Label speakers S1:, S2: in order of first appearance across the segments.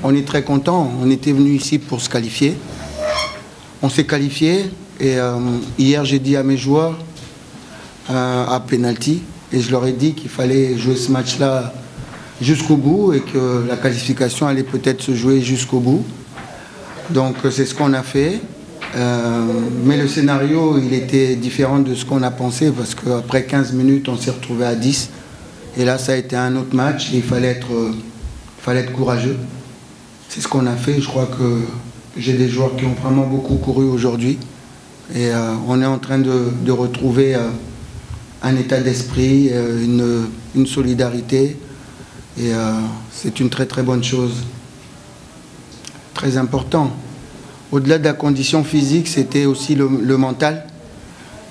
S1: on est très content. On était venu ici pour se qualifier. On s'est qualifié et hier j'ai dit à mes joueurs à penalty et je leur ai dit qu'il fallait jouer ce match-là jusqu'au bout et que la qualification allait peut-être se jouer jusqu'au bout. Donc c'est ce qu'on a fait. Mais le scénario, il était différent de ce qu'on a pensé parce qu'après 15 minutes, on s'est retrouvé à 10. Et là, ça a été un autre match et il fallait être courageux. C'est ce qu'on a fait. Je crois que j'ai des joueurs qui ont vraiment beaucoup couru aujourd'hui. Et on est en train de retrouver un état d'esprit, une solidarité. Et c'est une très très bonne chose. Très important. Au-delà de la condition physique, c'était aussi le mental.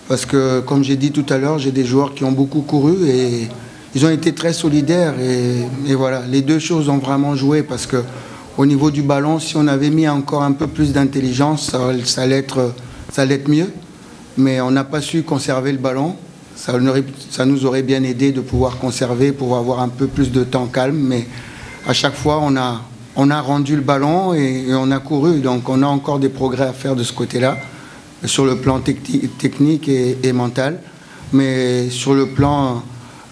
S1: Parce que, comme j'ai dit tout à l'heure, j'ai des joueurs qui ont beaucoup couru et ils ont été très solidaires. Et voilà, les deux choses ont vraiment joué parce qu'au niveau du ballon, si on avait mis encore un peu plus d'intelligence, ça allait être mieux. Mais on n'a pas su conserver le ballon. Ça nous aurait bien aidé de pouvoir conserver, pour avoir un peu plus de temps calme. Mais à chaque fois, on a rendu le ballon et on a couru. Donc on a encore des progrès à faire de ce côté-là, sur le plan technique et mental. Mais sur le plan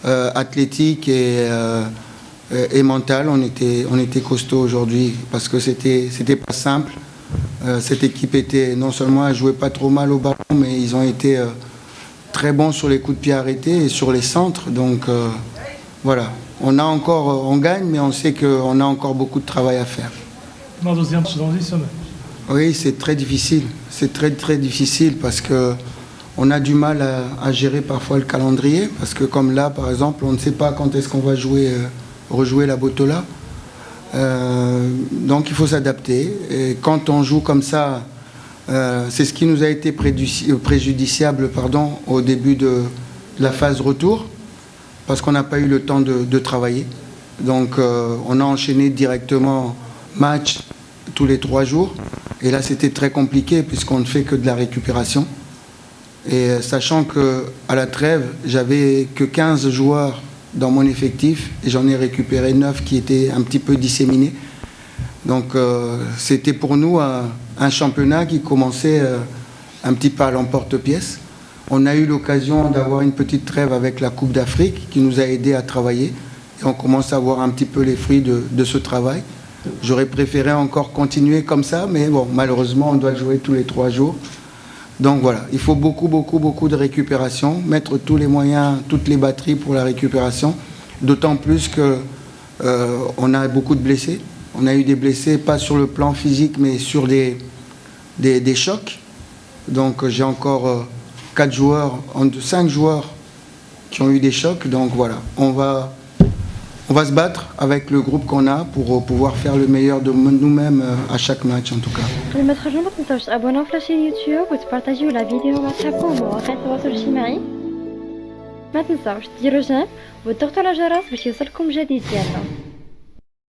S1: athlétique et mental, on était costaud aujourd'hui parce que c'était pas simple. Cette équipe était, non seulement elle jouait pas trop mal au ballon, mais ils ont été très bons sur les coups de pied arrêtés et sur les centres. Donc voilà. On gagne, mais on sait qu'on a encore beaucoup de travail à faire. Oui, c'est très difficile. C'est très très difficile parce qu'on a du mal à gérer parfois le calendrier. Parce que comme là, par exemple, on ne sait pas quand est-ce qu'on va rejouer la Botola. Donc il faut s'adapter. Et quand on joue comme ça, c'est ce qui nous a été préjudiciable au début de la phase retour. Parce qu'on n'a pas eu le temps de travailler. Donc on a enchaîné directement match tous les 3 jours. Et là c'était très compliqué puisqu'on ne fait que de la récupération. Et sachant qu'à la trêve, j'avais que 15 joueurs dans mon effectif et j'en ai récupéré 9 qui étaient un petit peu disséminés. Donc c'était pour nous un championnat qui commençait un petit peu à l'emporte-pièce. On a eu l'occasion d'avoir une petite trêve avec la Coupe d'Afrique qui nous a aidé à travailler. Et on commence à voir un petit peu les fruits de ce travail. J'aurais préféré encore continuer comme ça, mais bon, malheureusement, on doit jouer tous les 3 jours. Donc voilà, il faut beaucoup de récupération, mettre tous les moyens, toutes les batteries pour la récupération. D'autant plus qu'on a beaucoup de blessés. On a eu des blessés, pas sur le plan physique, mais sur des chocs. Donc j'ai encore 5 joueurs qui ont eu des chocs. Donc voilà, on va se battre avec le groupe qu'on a pour pouvoir faire le meilleur de nous-mêmes à chaque match en tout cas.
S2: ما تنساوش تابوناو في لاشين يوتيوب وتبارطاجيو لا فيديو مع صحابكم ومواقع التواصل الاجتماعي. ما تنساوش ديروا جيم وتضغطوا على الجرس باش يوصلكم جديد ديالنا.